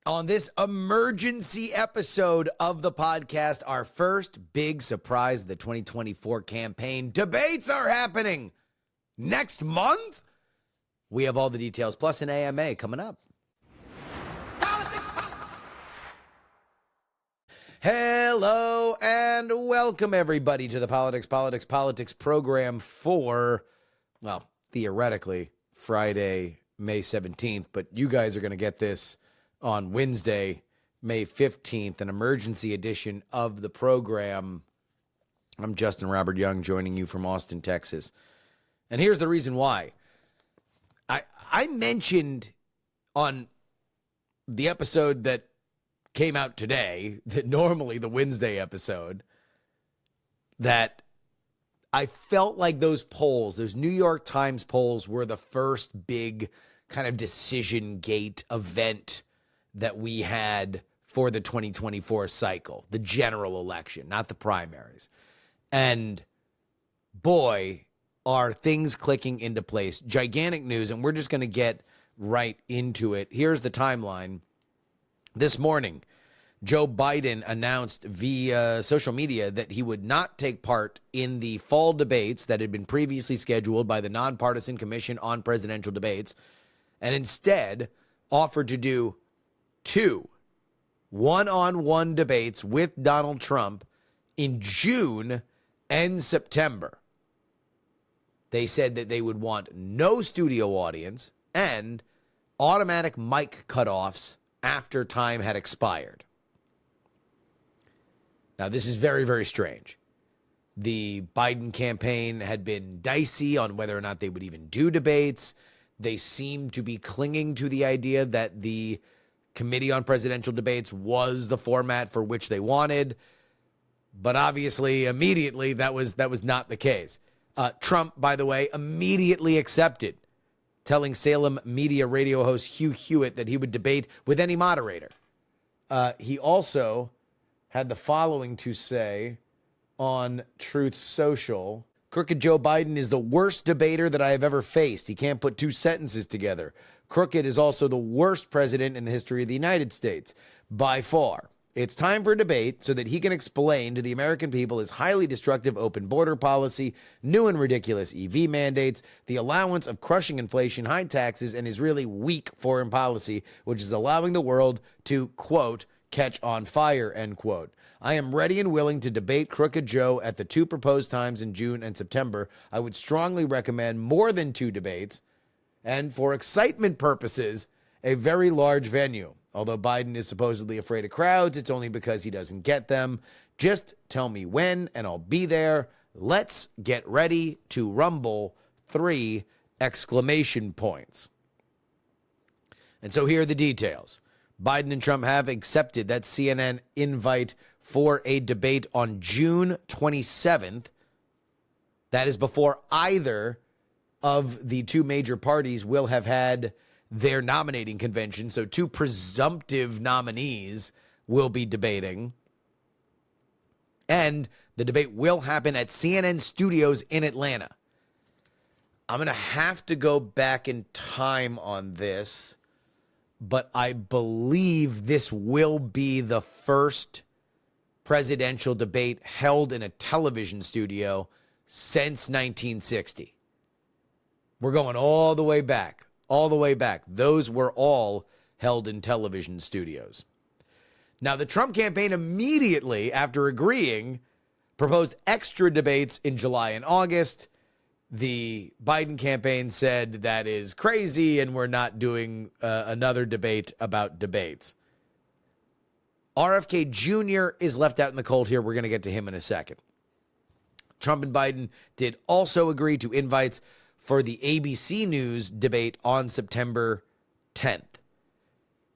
On this emergency episode of the podcast, our first big surprise of the 2024 campaign. Debates are happening next month. We have all the details, plus an AMA coming up. Hello and welcome everybody to the Politics program for, well, theoretically, Friday, May 17th, but you guys are going to get this on Wednesday, May 15th, an emergency edition of the program. I'm Justin Robert Young, joining you from Austin, Texas. And here's the reason why. I mentioned on the episode that came out today, that normally the Wednesday episode, that I felt like those polls, those New York Times polls, were the first big kind of decision gate event that we had for the 2024 cycle, the general election, not the primaries. And boy, are things clicking into place. Gigantic news, and we're just going to get right into it. Here's the timeline. This morning, Joe Biden announced via social media that he would not take part in the fall debates that had been previously scheduled by the Nonpartisan Commission on Presidential Debates, and instead offered to do two one-on-one debates with Donald Trump in June and September. They said that they would want no studio audience and automatic mic cutoffs after time had expired. Now, this is very, very strange. The Biden campaign had been dicey on whether or not they would even do debates. They seemed to be clinging to the idea that the Committee on Presidential Debates was the format for which they wanted. But obviously, immediately, that was not the case. Trump, by the way, immediately accepted, telling Salem media radio host Hugh Hewitt that he would debate with any moderator. He also had the following to say on Truth Social: "Crooked Joe Biden is the worst debater that I have ever faced. He can't put two sentences together. Crooked is also the worst president in the history of the United States, by far. It's time for a debate so that he can explain to the American people his highly destructive open border policy, new and ridiculous EV mandates, the allowance of crushing inflation, high taxes, and his really weak foreign policy, which is allowing the world to, quote, catch on fire, end quote. I am ready and willing to debate Crooked Joe at the two proposed times in June and September. I would strongly recommend more than two debates, and for excitement purposes, a very large venue. Although Biden is supposedly afraid of crowds, it's only because he doesn't get them. Just tell me when, and I'll be there. Let's get ready to rumble. 3 exclamation points." And so here are the details. Biden and Trump have accepted that CNN invite for a debate on June 27th. That is before either of the two major parties will have had their nominating convention. So two presumptive nominees will be debating. And the debate will happen at CNN Studios in Atlanta. I'm going to have to go back in time on this, but I believe this will be the first presidential debate held in a television studio since 1960. We're going all the way back. Those were all held in television studios. Now, the Trump campaign immediately after agreeing proposed extra debates in July and August. The Biden campaign said that is crazy and we're not doing another debate about debates. RFK Jr. is left out in the cold here. We're going to get to him in a second. Trump and Biden did also agree to invites for the ABC News debate on September 10th.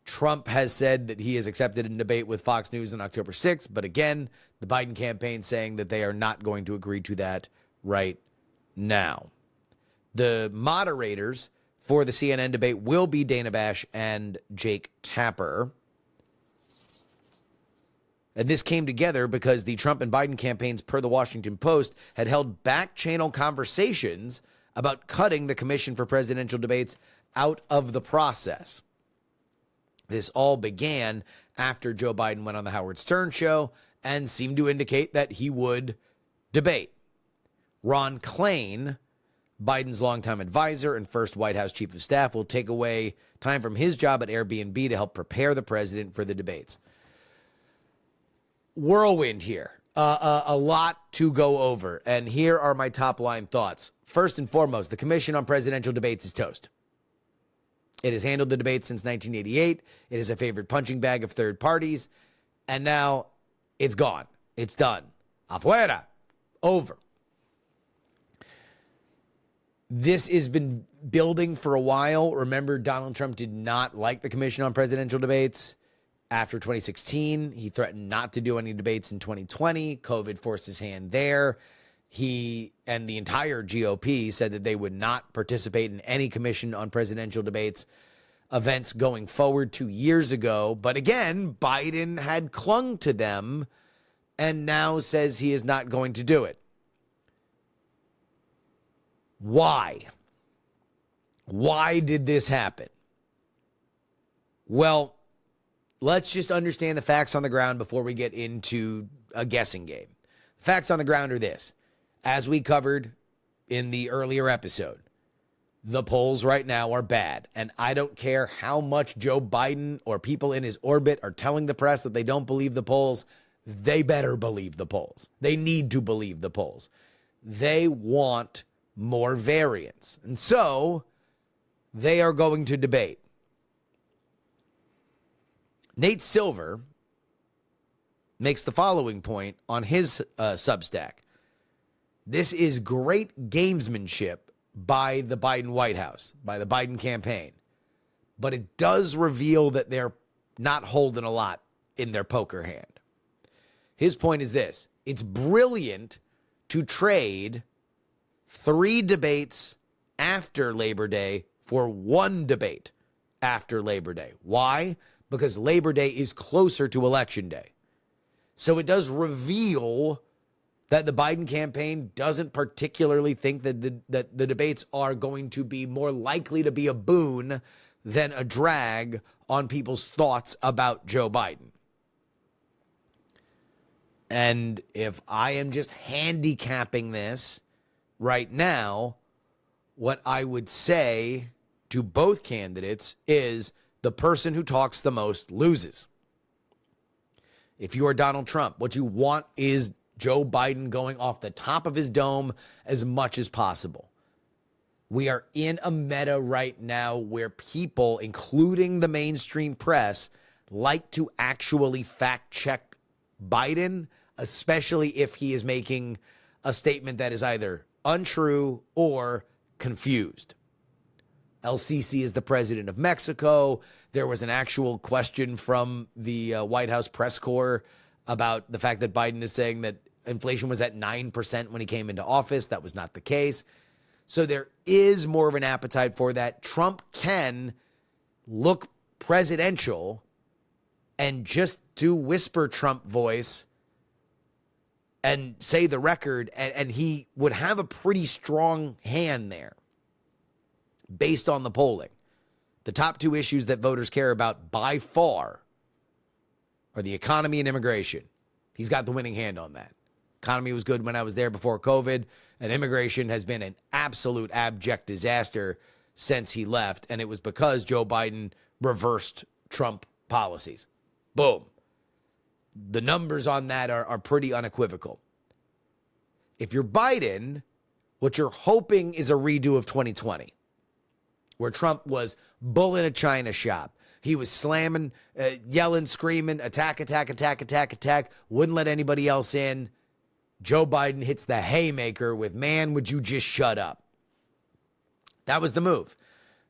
Trump has said that he has accepted a debate with Fox News on October 6th, but again, the Biden campaign saying that they are not going to agree to that right now. The moderators for the CNN debate will be Dana Bash and Jake Tapper. And this came together because the Trump and Biden campaigns, per the Washington Post, had held back-channel conversations about cutting the Commission for Presidential Debates out of the process. This all began after Joe Biden went on the Howard Stern show and seemed to indicate that he would debate. Ron Klain, Biden's longtime advisor and first White House chief of staff, will take away time from his job at Airbnb to help prepare the president for the debates. Whirlwind here. A lot to go over. And here are my top line thoughts. First and foremost, the Commission on Presidential Debates is toast. It has handled the debate since 1988. It is a favorite punching bag of third parties. And now it's gone. It's done. Afuera. Over. This has been building for a while. Remember, Donald Trump did not like the Commission on Presidential Debates. After 2016, he threatened not to do any debates in 2020. COVID forced his hand there. He and the entire GOP said that they would not participate in any Commission on Presidential Debates events going forward 2 years ago. But again, Biden had clung to them and now says he is not going to do it. Why? Why did this happen? Well, let's just understand the facts on the ground before we get into a guessing game. The facts on the ground are this. As we covered in the earlier episode, the polls right now are bad. And I don't care how much Joe Biden or people in his orbit are telling the press that they don't believe the polls. They better believe the polls. They need to believe the polls. They want more variance. And so they are going to debate. Nate Silver makes the following point on his Substack. This is great gamesmanship by the Biden White House, by the Biden campaign. But it does reveal that they're not holding a lot in their poker hand. His point is this. It's brilliant to trade 3 debates after Labor Day for 1 debate after Labor Day. Why? Because Labor Day is closer to Election Day. So it does reveal that the Biden campaign doesn't particularly think that the debates are going to be more likely to be a boon than a drag on people's thoughts about Joe Biden. And if I am just handicapping this right now, what I would say to both candidates is the person who talks the most loses. If you are Donald Trump, what you want is Joe Biden going off the top of his dome as much as possible. We are in a meta right now where people, including the mainstream press, like to actually fact check Biden, especially if he is making a statement that is either untrue or confused. El-Sisi is the president of Mexico. There was an actual question from the White House press corps about the fact that Biden is saying that inflation was at 9% when he came into office. That was not the case. So there is more of an appetite for that. Trump can look presidential and just do whisper Trump voice and say the record, and he would have a pretty strong hand there based on the polling. The top 2 issues that voters care about by far are the economy and immigration. He's got the winning hand on that. Economy was good when I was there before COVID, and immigration has been an absolute abject disaster since he left, and it was because Joe Biden reversed Trump policies. Boom. The numbers on that are pretty unequivocal. If you're Biden, what you're hoping is a redo of 2020, where Trump was bull in a china shop. He was slamming, yelling, screaming, attack, attack, attack, attack, attack, wouldn't let anybody else in. Joe Biden hits the haymaker with, man, would you just shut up? That was the move.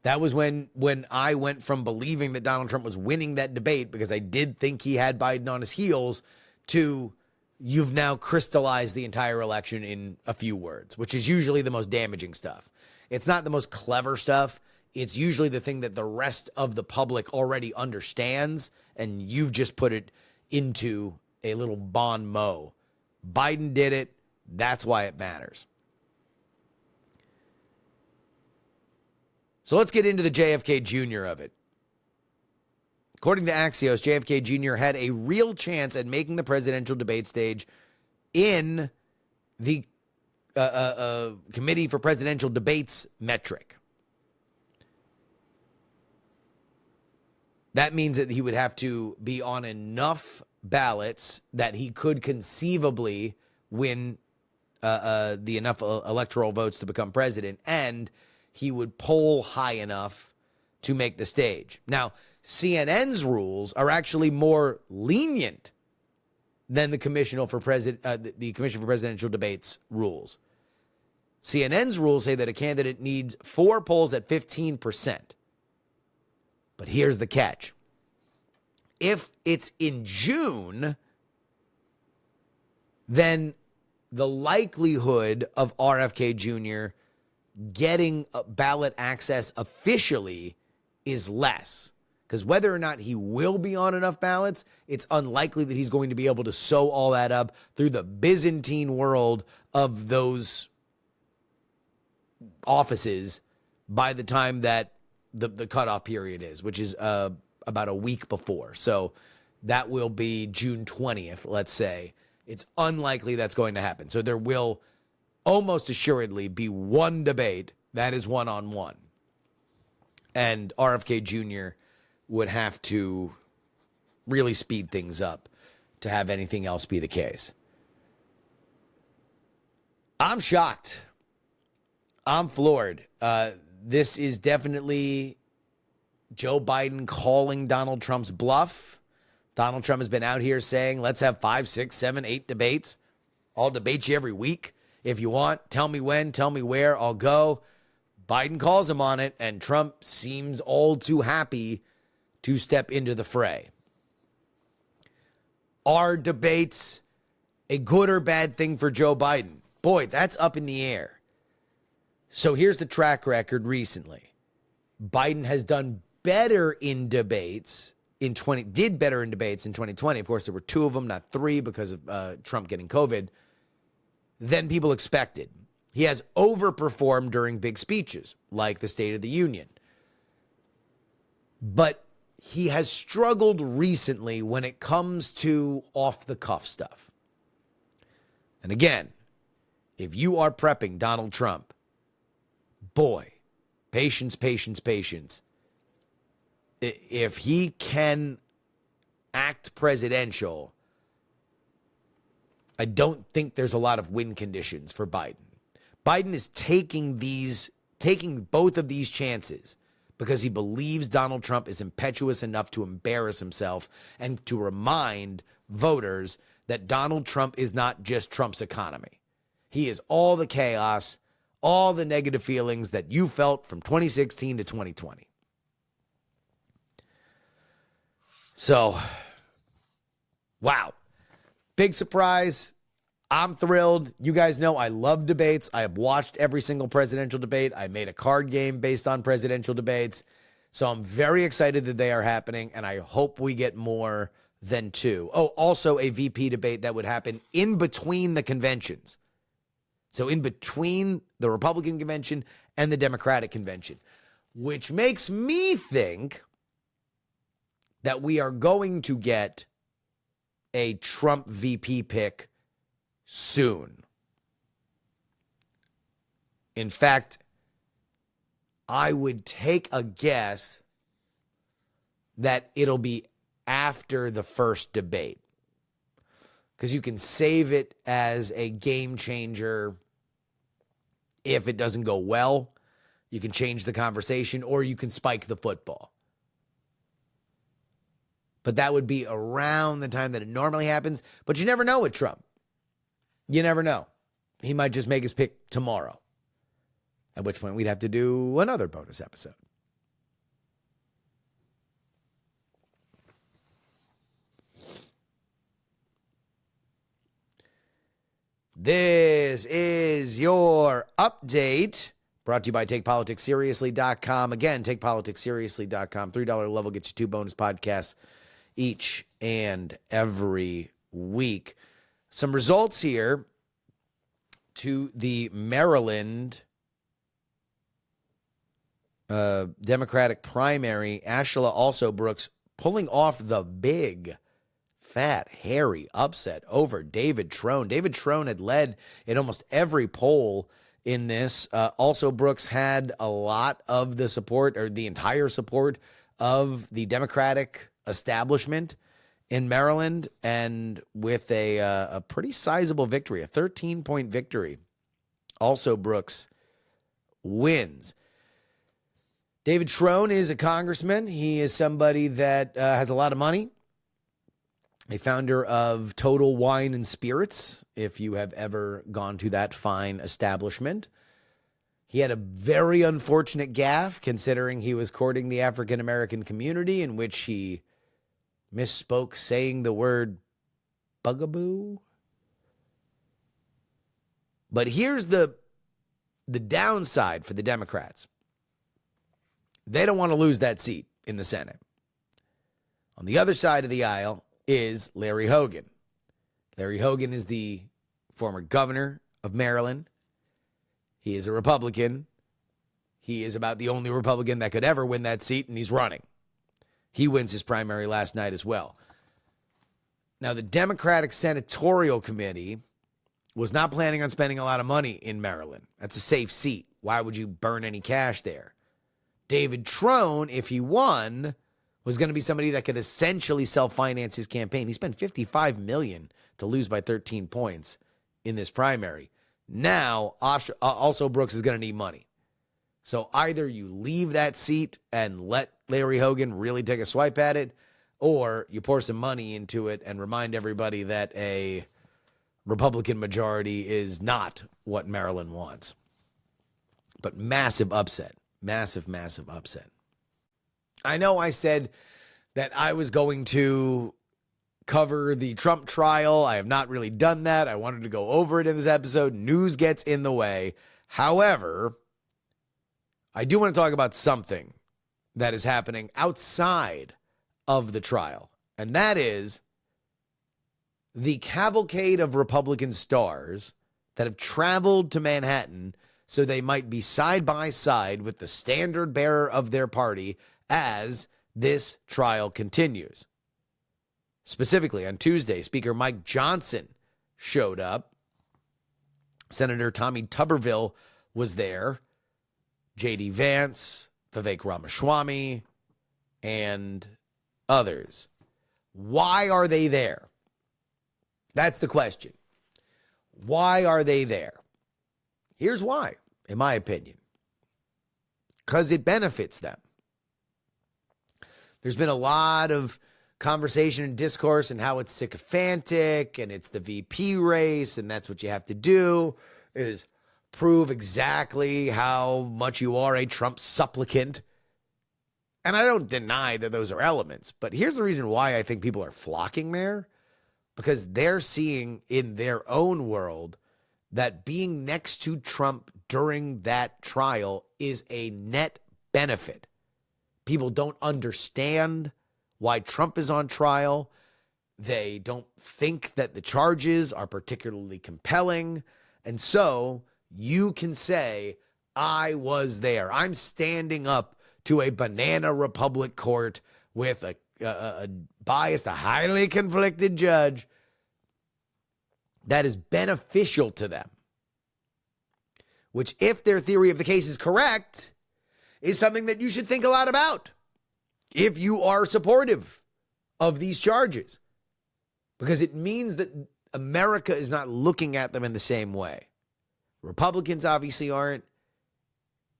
That was when I went from believing that Donald Trump was winning that debate because I did think he had Biden on his heels to you've now crystallized the entire election in a few words, which is usually the most damaging stuff. It's not the most clever stuff. It's usually the thing that the rest of the public already understands, and you've just put it into a little bon mot. Biden did it. That's why it matters. So let's get into the JFK Jr. of it. According to Axios, JFK Jr. had a real chance at making the presidential debate stage in the Committee for Presidential Debates metric. That means that he would have to be on enough ballots that he could conceivably win the enough electoral votes to become president, and he would poll high enough to make the stage. Now, CNN's rules are actually more lenient than the Commission for Presidential Debates rules. CNN's rules say that a candidate needs 4 polls at 15%. But here's the catch. If it's in June, then the likelihood of RFK Jr. getting ballot access officially is less. Because whether or not he will be on enough ballots, it's unlikely that he's going to be able to sew all that up through the Byzantine world of those offices by the time that the cutoff period is, which is about a week before. So that will be June 20th, let's say. It's unlikely that's going to happen. So there will almost assuredly be one debate that is one-on-one. And RFK Jr. would have to really speed things up to have anything else be the case. I'm shocked. I'm floored. This is definitely Joe Biden calling Donald Trump's bluff. Donald Trump has been out here saying, let's have 5, 6, 7, 8 debates. I'll debate you every week. If you want, tell me when, tell me where, I'll go. Biden calls him on it, and Trump seems all too happy to step into the fray. Are debates a good or bad thing for Joe Biden? Boy, that's up in the air. So here's the track record recently. Biden has done better in debates did better in debates in 2020. Of course, there were 2 of them, not 3, because of Trump getting COVID, than people expected. He has overperformed during big speeches, like the State of the Union. But he has struggled recently when it comes to off-the-cuff stuff. And again, if you are prepping Donald Trump, boy, patience, patience, patience. If he can act presidential, I don't think there's a lot of win conditions for Biden. Biden is taking both of these chances because he believes Donald Trump is impetuous enough to embarrass himself and to remind voters that Donald Trump is not just Trump's economy. He is all the chaos, all the negative feelings that you felt from 2016 to 2020. So, wow. Big surprise. I'm thrilled. You guys know I love debates. I have watched every single presidential debate. I made a card game based on presidential debates. So I'm very excited that they are happening, and I hope we get more than 2. Oh, also a VP debate that would happen in between the conventions. So in between the Republican convention and the Democratic convention, which makes me think that we are going to get a Trump VP pick soon. In fact, I would take a guess that it'll be after the first debate, because you can save it as a game changer if it doesn't go well. You can change the conversation, or you can spike the football. But that would be around the time that it normally happens. But you never know with Trump. You never know. He might just make his pick tomorrow, at which point we'd have to do another bonus episode. This is your update, brought to you by TakePoliticsSeriously.com. Again, TakePoliticsSeriously.com. $3 level gets you 2 bonus podcasts each and every week. Some results here to the Maryland Democratic primary. Ashla also Brooks pulling off the big, fat, hairy upset over David Trone. David Trone had led in almost every poll in this. Also, Brooks had a lot of the support, or the entire support, of the Democratic establishment in Maryland, and with a pretty sizable victory, a 13-point victory. Also, Brooks wins. David Trone is a congressman. He is somebody that has a lot of money. A founder of Total Wine and Spirits, if you have ever gone to that fine establishment. He had a very unfortunate gaffe, considering he was courting the African-American community, in which he misspoke saying the word bugaboo. But here's the downside for the Democrats. They don't want to lose that seat in the Senate. On the other side of the aisle is Larry Hogan. Larry Hogan is the former governor of Maryland. He is a Republican. He is about the only Republican that could ever win that seat, and he's running. He wins his primary last night as well. Now, the Democratic Senatorial Committee was not planning on spending a lot of money in Maryland. That's a safe seat. Why would you burn any cash there? David Trone, if he won, was going to be somebody that could essentially self-finance his campaign. He spent $55 million to lose by 13 points in this primary. Now, also Brooks is going to need money. So either you leave that seat and let Larry Hogan really take a swipe at it, or you pour some money into it and remind everybody that a Republican majority is not what Maryland wants. But massive upset. Massive, massive upset. I know I said that I was going to cover the Trump trial. I have not really done that. I wanted to go over it in this episode. News gets in the way. However, I do want to talk about something that is happening outside of the trial, and that is the cavalcade of Republican stars that have traveled to Manhattan so they might be side by side with the standard bearer of their party as this trial continues. Specifically, on Tuesday, Speaker Mike Johnson showed up. Senator Tommy Tuberville was there. J.D. Vance, Vivek Ramaswamy, and others. Why are they there? That's the question. Why are they there? Here's why, in my opinion. Because it benefits them. There's been a lot of conversation and discourse and how it's sycophantic and it's the VP race and that's what you have to do is prove exactly how much you are a Trump supplicant. And I don't deny that those are elements, but here's the reason why I think people are flocking there. Because they're seeing in their own world that being next to Trump during that trial is a net benefit. People don't understand why Trump is on trial. They don't think that the charges are particularly compelling. And so you can say, I was there. I'm standing up to a banana republic court with a biased, a highly conflicted judge that is beneficial to them. Which, if their theory of the case is correct, is something that you should think a lot about if you are supportive of these charges. Because it means that America is not looking at them in the same way. Republicans obviously aren't.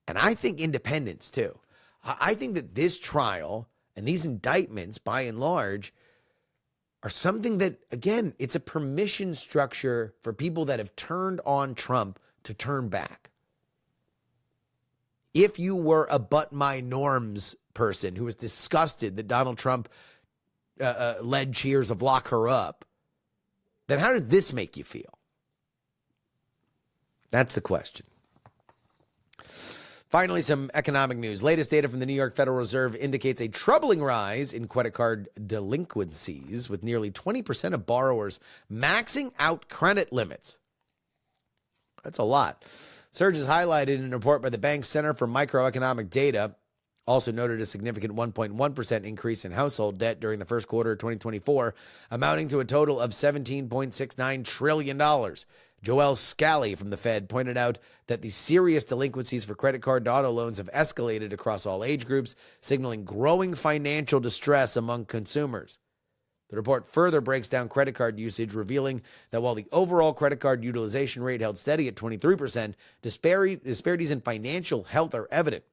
And I think independents too. I think that this trial and these indictments, by and large, are something that, again, it's a permission structure for people that have turned on Trump to turn back. If you were a but my norms person who was disgusted that Donald Trump led cheers of lock her up, then how does this make you feel? That's the question. Finally, some economic news. Latest data from the New York Federal Reserve indicates a troubling rise in credit card delinquencies, with nearly 20% of borrowers maxing out credit limits. That's a lot. Surge is highlighted in a report by the Bank's Center for Microeconomic Data. also noted a significant 1.1% increase in household debt during the first quarter of 2024, amounting to a total of $17.69 trillion. Joel Scally from the Fed pointed out that the serious delinquencies for credit card and auto loans have escalated across all age groups, signaling growing financial distress among consumers. The report further breaks down credit card usage, revealing that while the overall credit card utilization rate held steady at 23%, disparities in financial health are evident.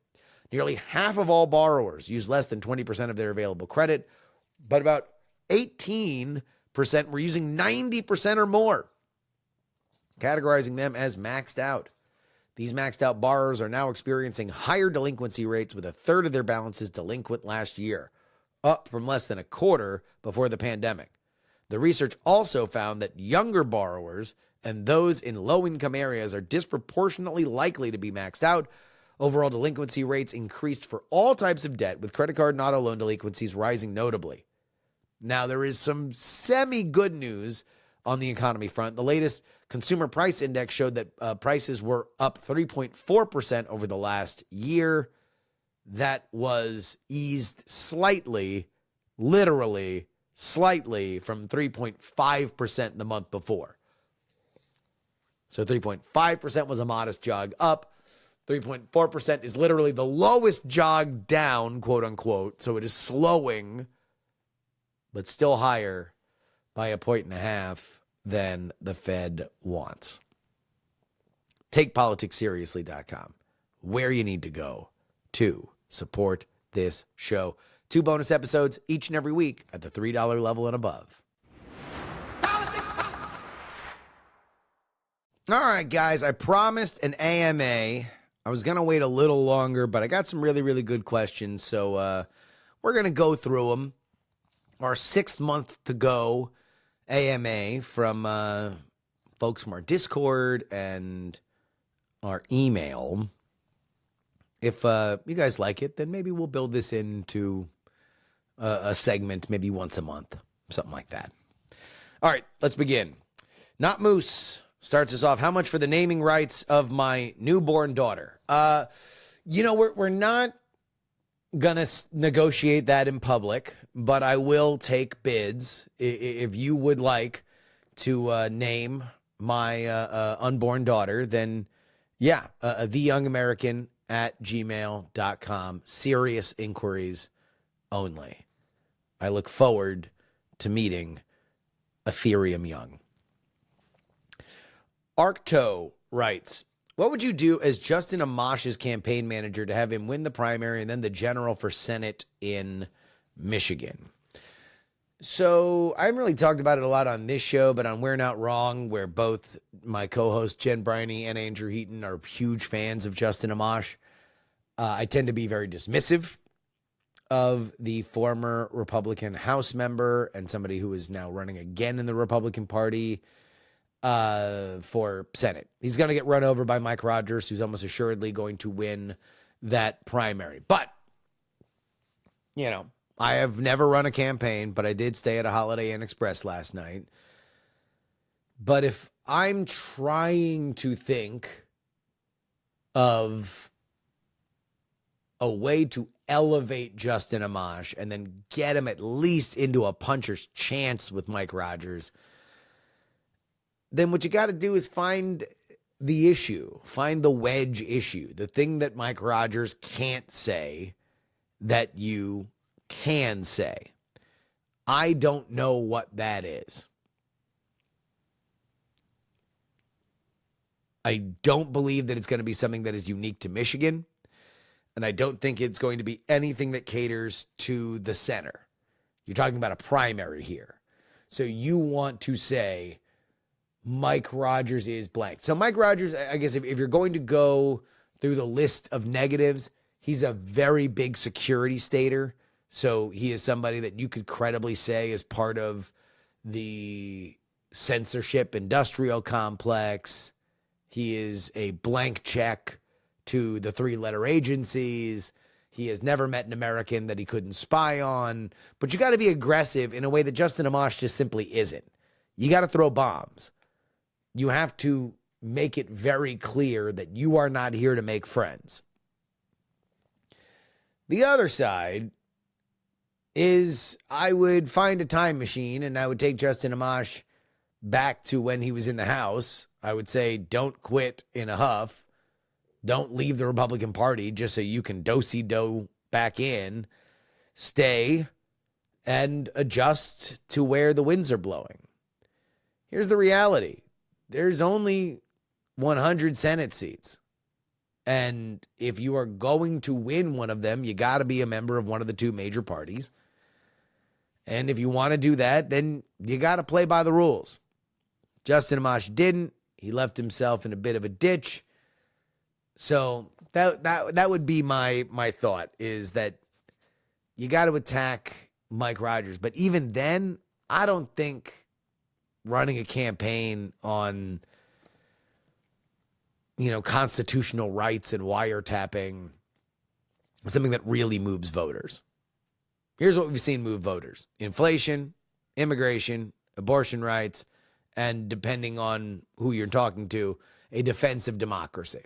Nearly half of all borrowers use less than 20% of their available credit, but about 18% were using 90% or more, categorizing them as maxed out. These maxed out borrowers are now experiencing higher delinquency rates, with a third of their balances delinquent last year, up from less than a quarter before the pandemic. The research also found that younger borrowers and those in low-income areas are disproportionately likely to be maxed out. Overall delinquency rates increased for all types of debt, with credit card and auto loan delinquencies rising notably. Now, there is some semi-good news on the economy front. The latest Consumer Price Index showed that prices were up 3.4% over the last year. That was eased slightly, literally slightly, from 3.5% the month before. So 3.5% was a modest jog up. 3.4% is literally the lowest jog down, quote unquote. So it is slowing, but still higher by 1.5 than the Fed wants. TakePoliticsSeriously.com, where you need to go to support this show. 2 bonus episodes each and every week at the $3 level and above. All right, guys, I promised an AMA. I was going to wait a little longer, but I got some really, really good questions, so we're going to go through them. Our 6th month to go AMA from folks from our Discord and our email. If you guys like it, then maybe we'll build this into a segment, maybe once a month, something like that. All right, let's begin. Not Moose starts us off. How much for the naming rights of my newborn daughter? We're not gonna negotiate that in public, but I will take bids if you would like to name my unborn daughter. Then, yeah, theyoungamerican@gmail.com. Serious inquiries only. I look forward to meeting Ethereum Young. Arcto writes, what would you do as Justin Amash's campaign manager to have him win the primary and then the general for Senate in Michigan? So I haven't really talked about it a lot on this show, but on We're Not Wrong, where both my co-hosts Jen Briney and Andrew Heaton are huge fans of Justin Amash, I tend to be very dismissive of the former Republican House member and somebody who is now running again in the Republican Party for Senate. He's going to get run over by Mike Rogers, who's almost assuredly going to win that primary. But, I have never run a campaign, but I did stay at a Holiday Inn Express last night. But if I'm trying to think of a way to elevate Justin Amash and then get him at least into a puncher's chance with Mike Rogers, then what you got to do is find the issue, find the wedge issue, the thing that Mike Rogers can't say that you can say. I don't know what that is. I don't believe that it's going to be something that is unique to Michigan, and I don't think it's going to be anything that caters to the center. You're talking about a primary here. So you want to say Mike Rogers is blank. So Mike Rogers, I guess if you're going to go through the list of negatives, he's a very big security stater. So he is somebody that you could credibly say is part of the censorship industrial complex. He is a blank check to the 3-letter agencies. He has never met an American that he couldn't spy on. But you got to be aggressive in a way that Justin Amash just simply isn't. You got to throw bombs. You have to make it very clear that you are not here to make friends. The other side is I would find a time machine and I would take Justin Amash back to when he was in the House. I would say, don't quit in a huff. Don't leave the Republican Party just so you can do-si-do back in. Stay and adjust to where the winds are blowing. Here's the reality. There's only 100 Senate seats. And if you are going to win one of them, you got to be a member of one of the two major parties. And if you want to do that, then you got to play by the rules. Justin Amash didn't. He left himself in a bit of a ditch. So that would be my thought, is that you got to attack Mike Rogers. But even then, I don't think running a campaign on, constitutional rights and wiretapping is something that really moves voters. Here's what we've seen move voters: inflation, immigration, abortion rights, and depending on who you're talking to, a defense of democracy.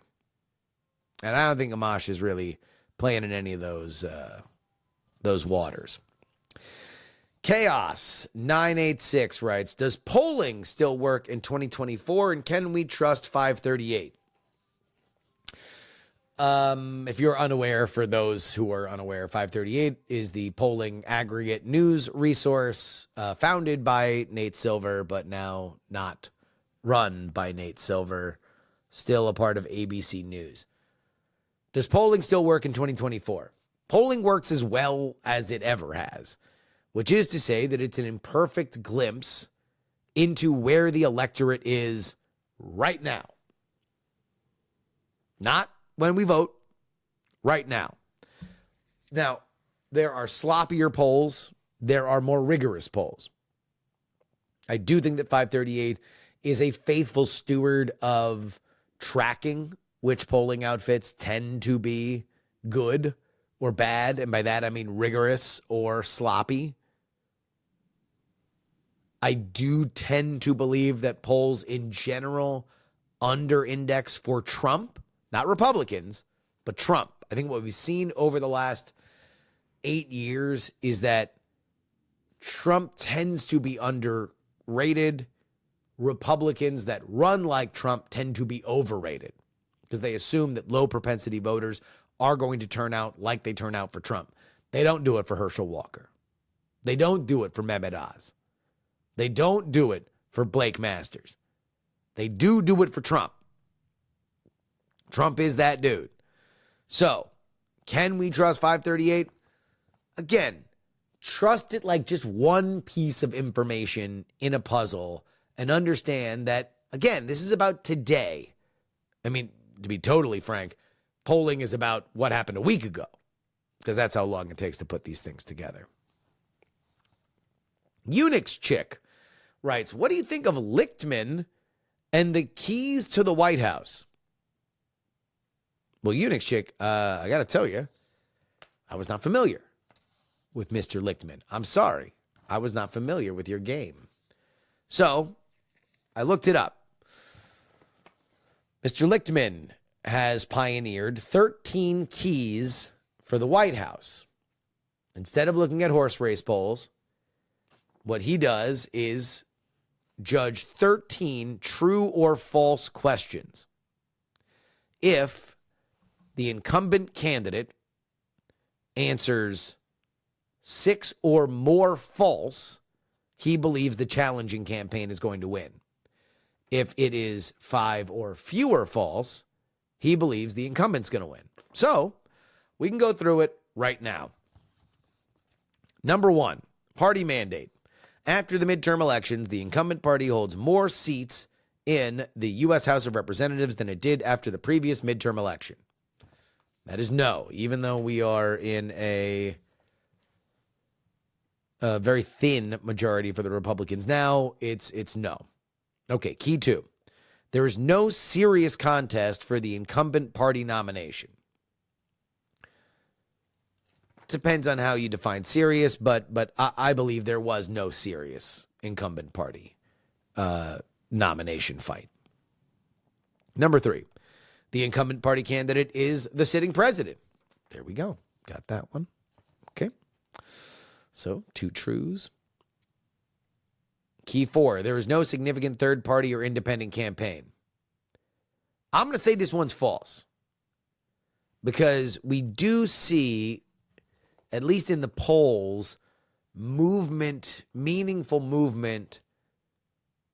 And I don't think Amash is really playing in any of those waters. Chaos 986 writes, does polling still work in 2024, and can we trust 538? If you're unaware, for those who are unaware, 538 is the polling aggregate news resource founded by Nate Silver, but now not run by Nate Silver, still a part of ABC News. Does polling still work in 2024? Polling works as well as it ever has, which is to say that it's an imperfect glimpse into where the electorate is right now. Not when we vote, right now. Now, there are sloppier polls. There are more rigorous polls. I do think that 538 is a faithful steward of tracking which polling outfits tend to be good or bad. And by that, I mean rigorous or sloppy. I do tend to believe that polls in general under-index for Trump, not Republicans, but Trump. I think what we've seen over the last 8 years is that Trump tends to be underrated. Republicans that run like Trump tend to be overrated because they assume that low propensity voters are going to turn out like they turn out for Trump. They don't do it for Herschel Walker. They don't do it for Mehmet Oz. They don't do it for Blake Masters. They do it for Trump. Trump is that dude. So, can we trust 538? Again, trust it like just one piece of information in a puzzle and understand that, again, this is about today. I mean, to be totally frank, polling is about what happened a week ago, because that's how long it takes to put these things together. Unix Chick writes, what do you think of Lichtman and the keys to the White House? Well, Unix Chick, I got to tell you, I was not familiar with Mr. Lichtman. I'm sorry. I was not familiar with your game. So I looked it up. Mr. Lichtman has pioneered 13 keys for the White House. Instead of looking at horse race polls, what he does is judge 13 true or false questions. If the incumbent candidate answers 6 or more false, he believes the challenging campaign is going to win. If it is 5 or fewer false, he believes the incumbent's going to win. So we can go through it right now. Number 1, party mandate. After the midterm elections, the incumbent party holds more seats in the U.S. House of Representatives than it did after the previous midterm election. That is no, even though we are in a very thin majority for the Republicans now, it's no. Okay, key 2. There is no serious contest for the incumbent party nomination. Depends on how you define serious, but I believe there was no serious incumbent party nomination fight. Number 3, the incumbent party candidate is the sitting president. There we go. Got that one. Okay. So 2 trues. Key 4, there is no significant third party or independent campaign. I'm going to say this one's false because we do see, at least in the polls, movement, meaningful movement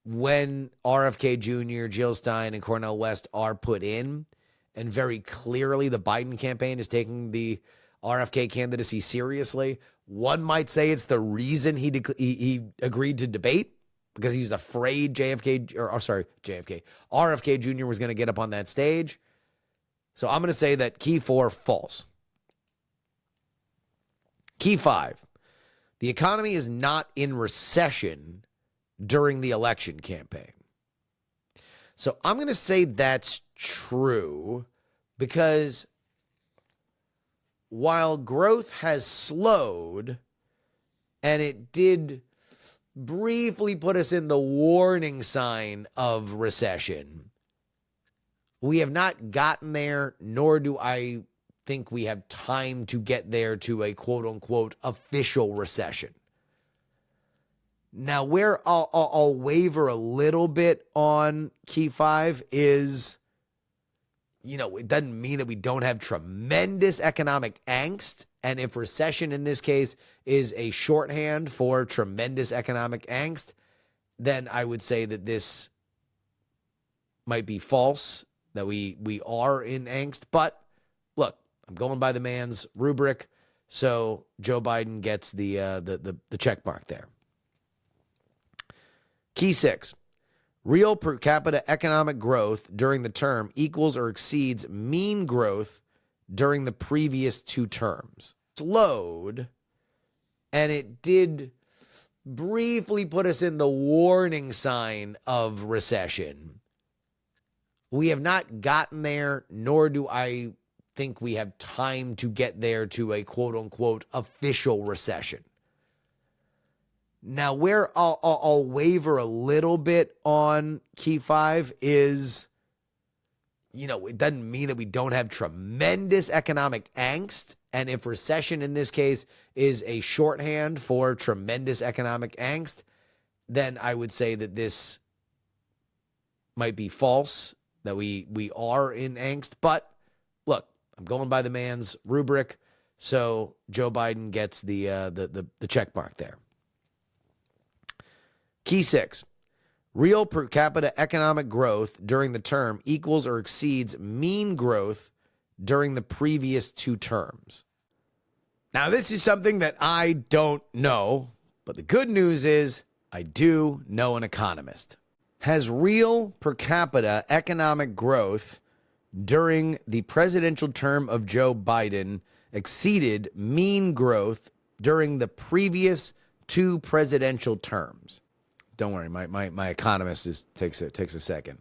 when RFK Jr., Jill Stein, and Cornel West are put in. And very clearly the Biden campaign is taking the RFK candidacy seriously. One might say it's the reason he agreed to debate, because he's afraid RFK Jr. was going to get up on that stage. So I'm going to say that key 4, false. Key 5, the economy is not in recession during the election campaign. So I'm going to say that's true, because while growth has slowed, and it did briefly put us in the warning sign of recession, we have not gotten there, nor do I think we have time to get there to a quote-unquote official recession. Now, where I'll waver a little bit on key 5 is, it doesn't mean that we don't have tremendous economic angst. And if recession in this case is a shorthand for tremendous economic angst, then I would say that this might be false, that we are in angst. But look, I'm going by the man's rubric, so Joe Biden gets the check mark there. Key 6, real per capita economic growth during the term equals or exceeds mean growth during the previous 2 terms. Slowed, and it did briefly put us in the warning sign of recession. We have not gotten there, nor do I think we have time to get there to a quote-unquote official recession. Now, where I'll waver a little bit on key 5 is, it doesn't mean that we don't have tremendous economic angst. And if recession in this case is a shorthand for tremendous economic angst, then I would say that this might be false, that we are in angst. But look, I'm going by the man's rubric, so Joe Biden gets the check mark there. Key 6, real per capita economic growth during the term equals or exceeds mean growth during the previous 2 terms. Now, this is something that I don't know, but the good news is I do know an economist. Has real per capita economic growth during the presidential term of Joe Biden exceeded mean growth during the previous 2 presidential terms? Don't worry, my economist takes a second.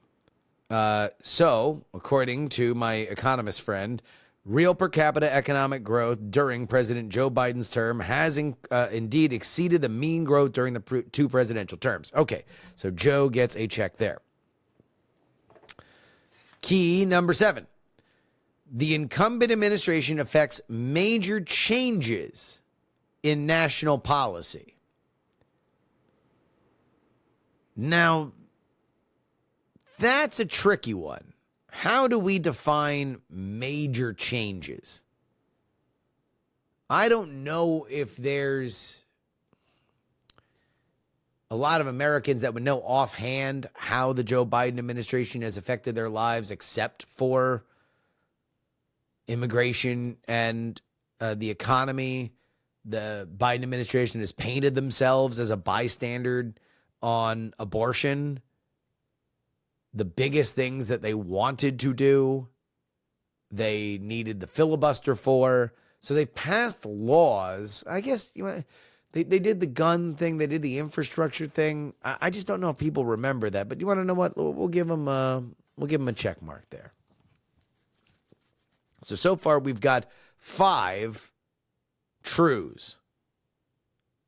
So, according to my economist friend, real per capita economic growth during President Joe Biden's term has indeed exceeded the mean growth during the 2 presidential terms. Okay, so Joe gets a check there. Key number 7. The incumbent administration affects major changes in national policy. Now, that's a tricky one. How do we define major changes? I don't know if there's a lot of Americans that would know offhand how the Joe Biden administration has affected their lives, except for immigration and the economy. The Biden administration has painted themselves as a bystander on abortion. The biggest things that they wanted to do, they needed the filibuster for. So they passed laws. I guess they did the gun thing. They did the infrastructure thing. I just don't know if people remember that. But you want to know what? We'll give them a check mark there. So far we've got 5 trues.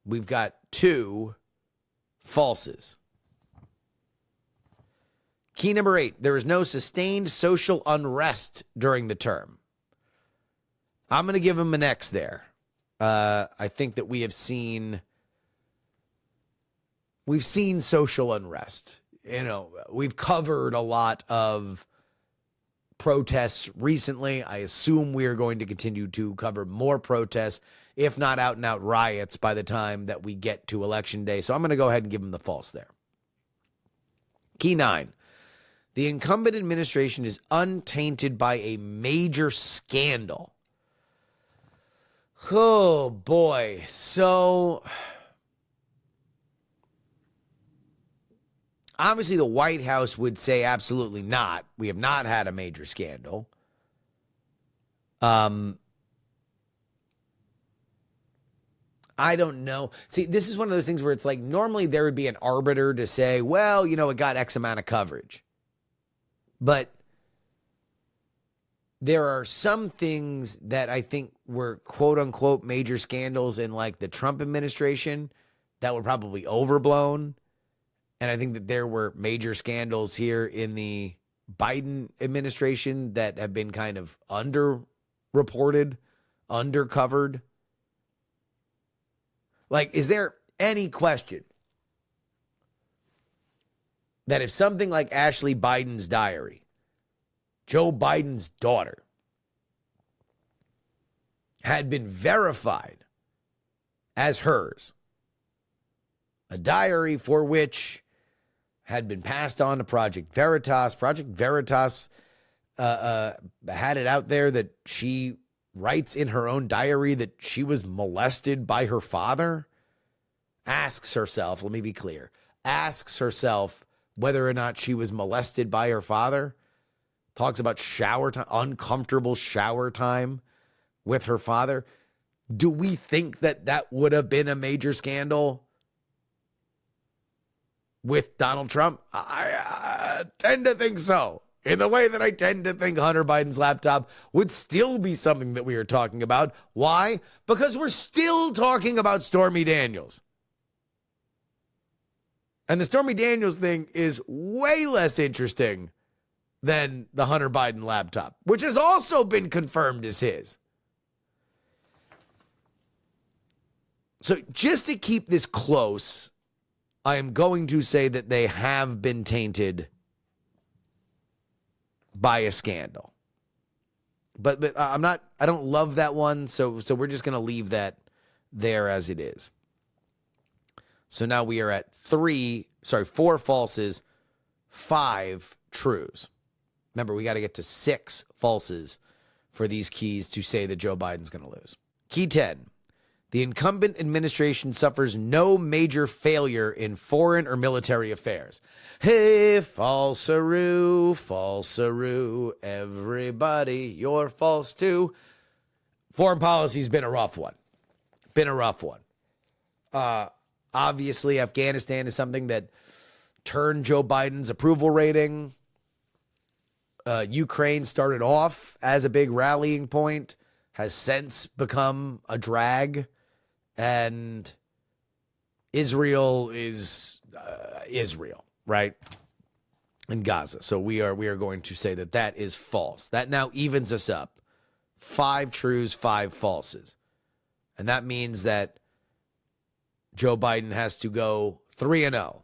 We've got 2 falses. Key number 8, there is no sustained social unrest during the term. I'm going to give him an X there. I think that we've seen social unrest. We've covered a lot of protests recently. I assume we are going to continue to cover more protests, if not out and out riots, by the time that we get to election day. So I'm going to go ahead and give him the false there. Key 9. The incumbent administration is untainted by a major scandal. Oh, boy. So obviously the White House would say absolutely not. We have not had a major scandal. I don't know. See, this is one of those things where it's like normally there would be an arbiter to say, well, it got X amount of coverage. But there are some things that I think were quote unquote major scandals in like the Trump administration that were probably overblown. And I think that there were major scandals here in the Biden administration that have been kind of underreported, undercovered. Like, is there any question that if something like Ashley Biden's diary, Joe Biden's daughter, had been verified as hers, a diary for which had been passed on to Project Veritas. Project Veritas had it out there that she writes in her own diary that she was molested by her father. Asks herself, let me be clear, asks herself whether or not she was molested by her father. Talks about shower time, uncomfortable shower time with her father. Do we think that that would have been a major scandal with Donald Trump? I tend to think so. In the way that I tend to think Hunter Biden's laptop would still be something that we are talking about. Why? Because we're still talking about Stormy Daniels. And the Stormy Daniels thing is way less interesting than the Hunter Biden laptop, which has also been confirmed as his. So just to keep this close, I am going to say that they have been tainted by a scandal. But I don't love that one, so we're just going to leave that there as it is. So now we are at 4 falses, 5 trues. Remember, we got to get to 6 falses for these keys to say that Joe Biden's going to lose. Key 10. The incumbent administration suffers no major failure in foreign or military affairs. Hey, falsaroo, falsaroo, everybody, you're false too. Foreign policy's been a rough one. Obviously, Afghanistan is something that turned Joe Biden's approval rating. Ukraine started off as a big rallying point, has since become a drag, and Israel is Israel, right? In Gaza. So we are going to say that that is false. That now evens us up. 5 trues, 5 falses. And that means that Joe Biden has to go 3-0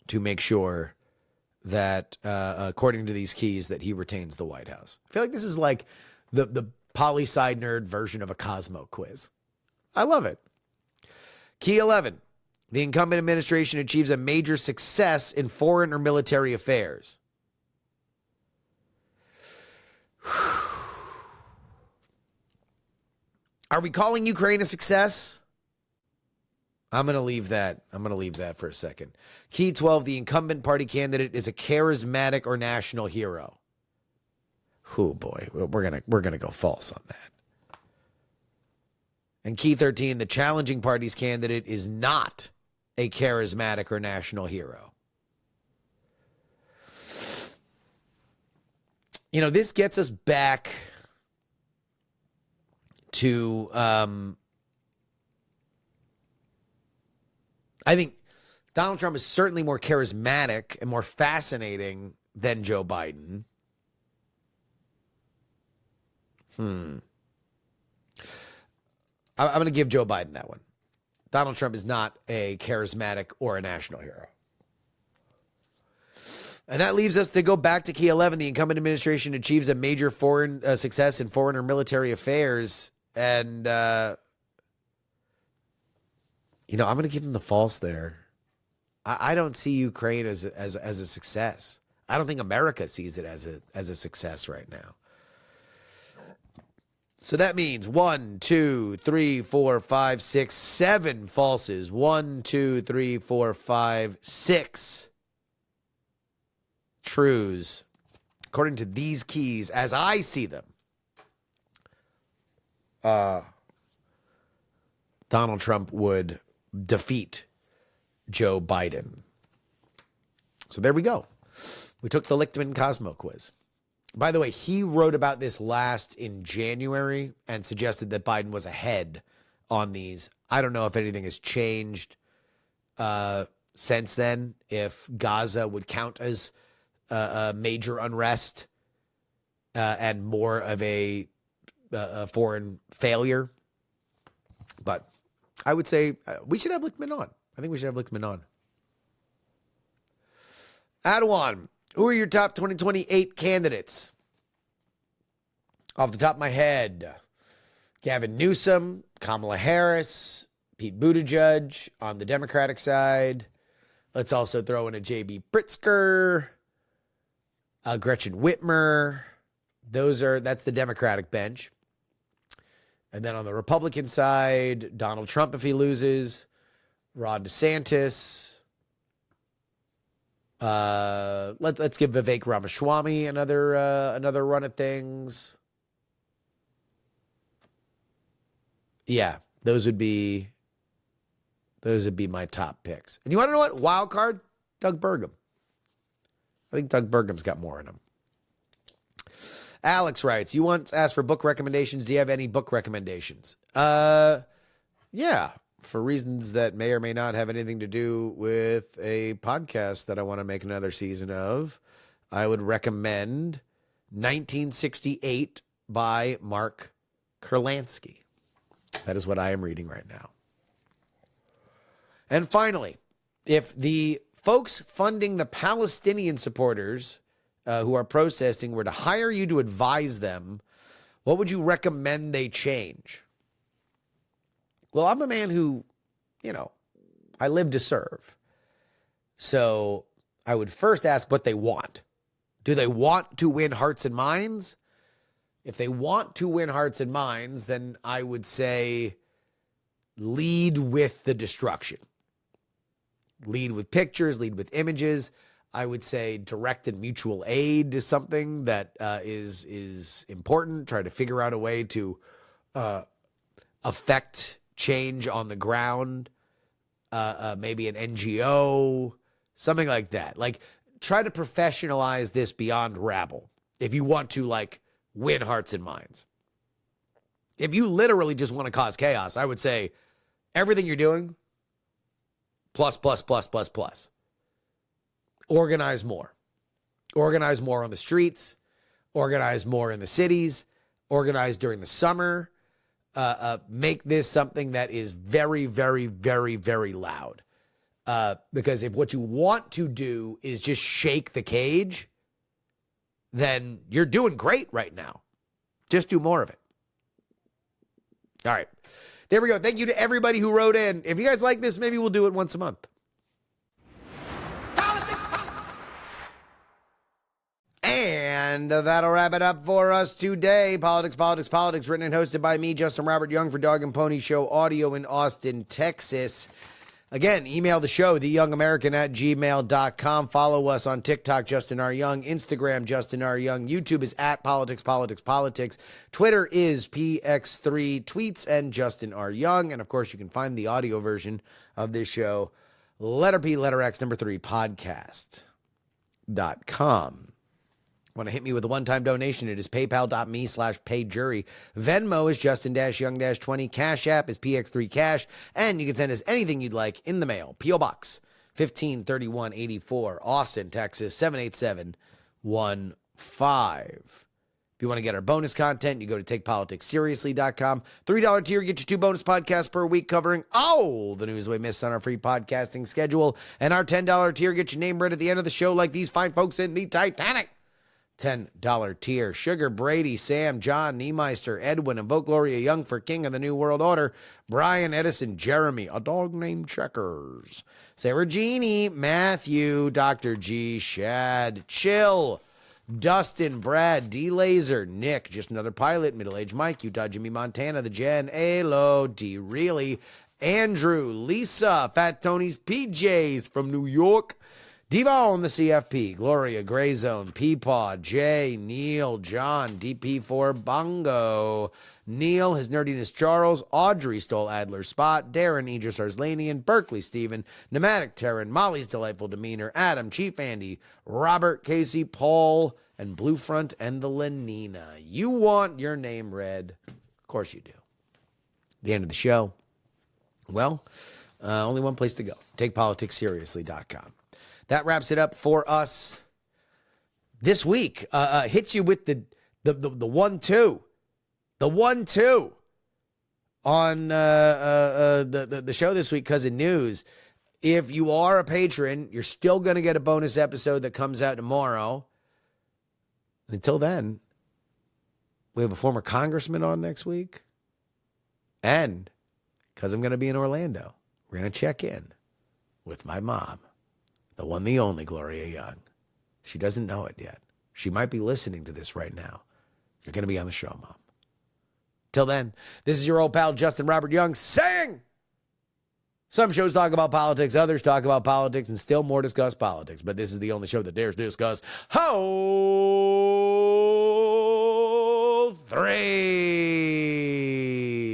to make sure that, according to these keys, that he retains the White House. I feel like this is like the poli-sci nerd version of a Cosmo quiz. I love it. Key 11. The incumbent administration achieves a major success in foreign or military affairs. Are we calling Ukraine a success? I'm going to leave that. For a second. Key 12, the incumbent party candidate is a charismatic or national hero. Oh boy, we're going to go false on that. And key 13, the challenging party's candidate is not a charismatic or national hero. This gets us back to I think Donald Trump is certainly more charismatic and more fascinating than Joe Biden. I'm going to give Joe Biden that one. Donald Trump is not a charismatic or a national hero. And that leaves us to go back to key 11. The incumbent administration achieves a major foreign success in foreign or military affairs. And, I'm going to give them the false there. I don't see Ukraine as a success. I don't think America sees it as a success right now. So that means 1, 2, 3, 4, 5, 6, 7 falses. 1, 2, 3, 4, 5, 6 trues. According to these keys, as I see them, Donald Trump would defeat Joe Biden. So there we go. We took the Lichtman Cosmo quiz. By the way, he wrote about this last in January and suggested that Biden was ahead on these. I don't know if anything has changed since then, if Gaza would count as a major unrest and more of a foreign failure. But I would say we should have Lichtman on. I think we should have Lichtman on. Adawan, who are your top 2028 candidates? Off the top of my head, Gavin Newsom, Kamala Harris, Pete Buttigieg on the Democratic side. Let's also throw in a J.B. Pritzker, Gretchen Whitmer. That's the Democratic bench. And then on the Republican side, Donald Trump if he loses, Ron DeSantis. Let's give Vivek Ramaswamy another run at things. Yeah, those would be my top picks. And you want to know what? Wild card? Doug Burgum. I think Doug Burgum's got more in him. Alex writes, you once asked for book recommendations. Do you have any book recommendations? Yeah, for reasons that may or may not have anything to do with a podcast that I want to make another season of, I would recommend 1968 by Mark Kurlansky. That is what I am reading right now. And finally, if the folks funding the Palestinian supporters who are protesting were to hire you to advise them, what would you recommend they change? Well, I'm a man who, I live to serve. So I would first ask what they want. Do they want to win hearts and minds? If they want to win hearts and minds, then I would say lead with the destruction. Lead with pictures, lead with images. I would say direct and mutual aid is something that is important. Try to figure out a way to affect change on the ground. Maybe an NGO, something like that. Like, try to professionalize this beyond rabble if you want to, win hearts and minds. If you literally just want to cause chaos, I would say everything you're doing, plus. Organize more. Organize more on the streets. Organize more in the cities. Organize during the summer. Make this something that is very, very, very, very loud. Because if what you want to do is just shake the cage, then you're doing great right now. Just do more of it. All right. There we go. Thank you to everybody who wrote in. If you guys like this, maybe we'll do it once a month. And that'll wrap it up for us today. Politics, written and hosted by me, Justin Robert Young, for Dog and Pony Show Audio in Austin, Texas. Again, email the show, theyoungamerican@gmail.com. Follow us on TikTok, Justin R. Young. Instagram, Justin R. Young. YouTube is @politics. Twitter is PX3 Tweets and Justin R. Young. And, of course, you can find the audio version of this show, letter P, letter X, number 3, podcast.com. Want to hit me with a one-time donation? It is paypal.me/payjury. Venmo is Justin-Young-20. Cash App is PX3Cash. And you can send us anything you'd like in the mail. P.O. Box 153184, Austin, Texas 78715. If you want to get our bonus content, you go to takepoliticsseriously.com. $3 tier, get you 2 bonus podcasts per week covering all the news we miss on our free podcasting schedule. And our $10 tier, get your name read at the end of the show like these fine folks in the Titanic. $10 tier. Sugar, Brady, Sam, John, Niemeister, Edwin, Invoke Gloria Young for King of the New World Order, Brian, Edison, Jeremy, a dog named Checkers, Sarah Jeannie, Matthew, Dr. G, Shad, Chill, Dustin, Brad, D Laser, Nick, Just Another Pilot, Middle Age Mike, Utah, Jimmy Montana, The Jen, Alo, D Really, Andrew, Lisa, Fat Tony's PJs from New York, Devon, the CFP, Gloria, Gray Zone, Peepaw, Jay, Neil, John, DP4, Bongo, Neil, His Nerdiness Charles, Audrey stole Adler's spot, Darren, Idris Arslanian, Berkeley, Stephen, Pneumatic Terran, Molly's Delightful Demeanor, Adam, Chief Andy, Robert, Casey, Paul, and Bluefront, and the Lenina. You want your name read? Of course you do. The end of the show. Well, only one place to go. TakePoliticsSeriously.com. That wraps it up for us this week. Hit you with the 1-2. The 1-2 on the show this week because of news. If you are a patron, you're still going to get a bonus episode that comes out tomorrow. Until then, we have a former congressman on next week. And because I'm going to be in Orlando, we're going to check in with my mom. The one, the only Gloria Young. She doesn't know it yet. She might be listening to this right now. You're going to be on the show, Mom. Till then, this is your old pal, Justin Robert Young, saying some shows talk about politics, others talk about politics, and still more discuss politics. But this is the only show that dares discuss Whole 3.